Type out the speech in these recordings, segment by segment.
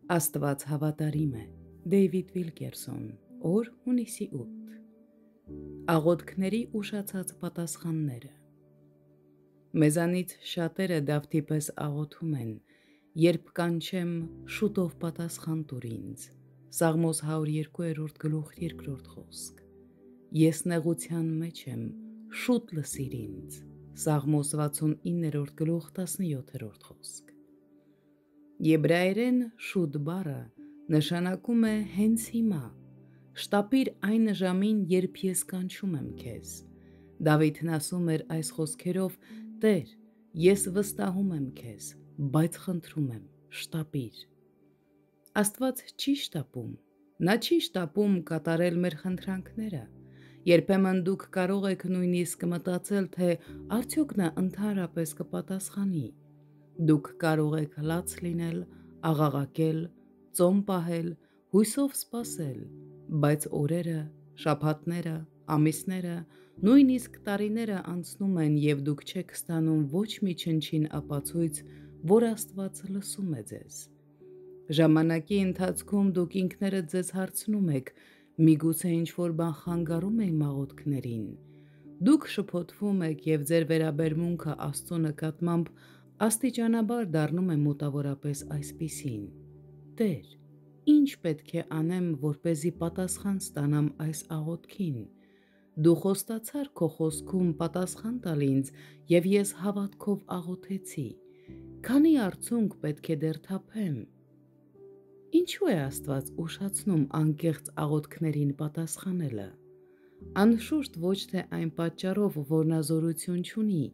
Աստված հավատարիմ է։ Դեյվիդ Վիլկերսոն, օր հունիսի 8։ Աղոթքների ուշացած պատասխանները։ Մեզանից շատերը Դավթի պես աղոթում են, երբ կանչեմ, շուտով պատասխան տուր ինձ։ Սաղմոս 102 խոսք։ Ես նեղության մեջ եմ, շուտ լսիր ինձ։ Սաղմոս 69 17 խոսք։ Եբրայերեն շուտ բառը նշանակում է հենց հիմա, շտապիր այն ժամին, երբ ես կանչում եմ քեզ։ Դավիթն ասում էր այս խոսքերով. Տեր, ես վստահում եմ քեզ, բայց խնդրում եմ, շտապիր։ Աստված չի շտապում, նա չի շտապում կատարել մեր խնդրանքները։ Երբեմն դուք կարող եք նույնիսկ մտածել, թե արդյոք նա ընդհանրապես կպատասխանի։ Դուք կարող եք լաց լինել, աղաղակել, ծոմ պահել, հույսով սպասել, բայց օրերը, շաբաթները, ամիսները, նույնիսկ տարիները անցնում են և դուք չեք ստանում ոչ մի չնչին ապացույց, որ Աստված լսում է ձեզ։ Ժամանակի ընթացքում դուք ինքներդ ձեզ հարցնում եք, միգուցե ինչ-որ բան խանգարում է իմ աղոթքներին։ Դուք շփոթվում եք և ձեր վերաբերմունքը Աստծո նկատմամբ աստիճանաբար դառնում է մոտավորապես այսպիսին. Տեր, ինչ պետք է անեմ, որպեսզի պատասխան ստանամ այս աղոթքին։ Դու խոստացար քո խոսքում պատասխան տալ ինձ, և ես հավատքով աղոթեցի։ Քանի արցունք պետք է դեռ թափեմ։ Ինչու է Աստված ուշացնում անկեղծ աղոթքներին պատասխանելը։ Անշուշտ ոչ թե այն պատճառով, որ նա զորություն չունի,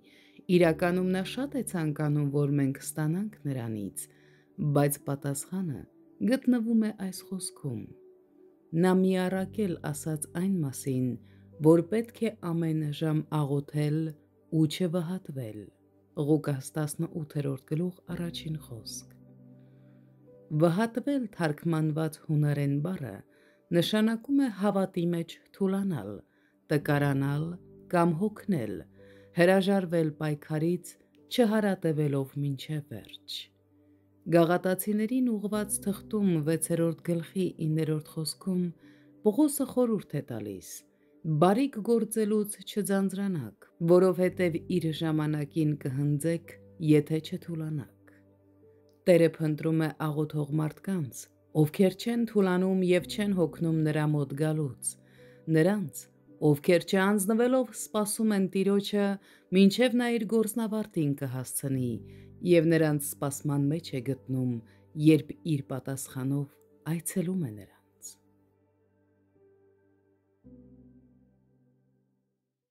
իրականում նա շատ է ցանկանում, որ մենք ստանանք նրանից, բայց պատասխանը գտնվում է այս խոսքում։ Նա մի առակել ասաց այն մասին, որ պետք է ամեն ժամ աղոթել ու չվհատվել։ Ղուկաս 18 խոսք։ Վհատվել թարգմանված հունարեն բառը նշանակում է հավատի մեջ թուլանալ, տկարանալ կամ հոգնել, հրաժարվել պայքարից, չհարատևելով մինչև վերջ։ Գաղատացիներին ուղղված թղթում 6-րդ գլխի 9-րդ խոսքում Պողոսը խորհուրդ է տալիս. բարիք գործելուց չձանձրանաք, որովհետև իր ժամանակին կհնձեք, եթե չթուլանաք։ Տերը փնտրում է աղոթող մարդկանց, ովքեր չեն թուլանում և չեն հոգնում նրա մոտ գալուց, նրանց, ովքեր չհանձնվելով սպասում են Տիրոջը, մինչև նա իր գործնավարտին կհասցնի, և նրանց սպասման մեջ է գտնում, երբ իր պատասխանով այցելում է նրան։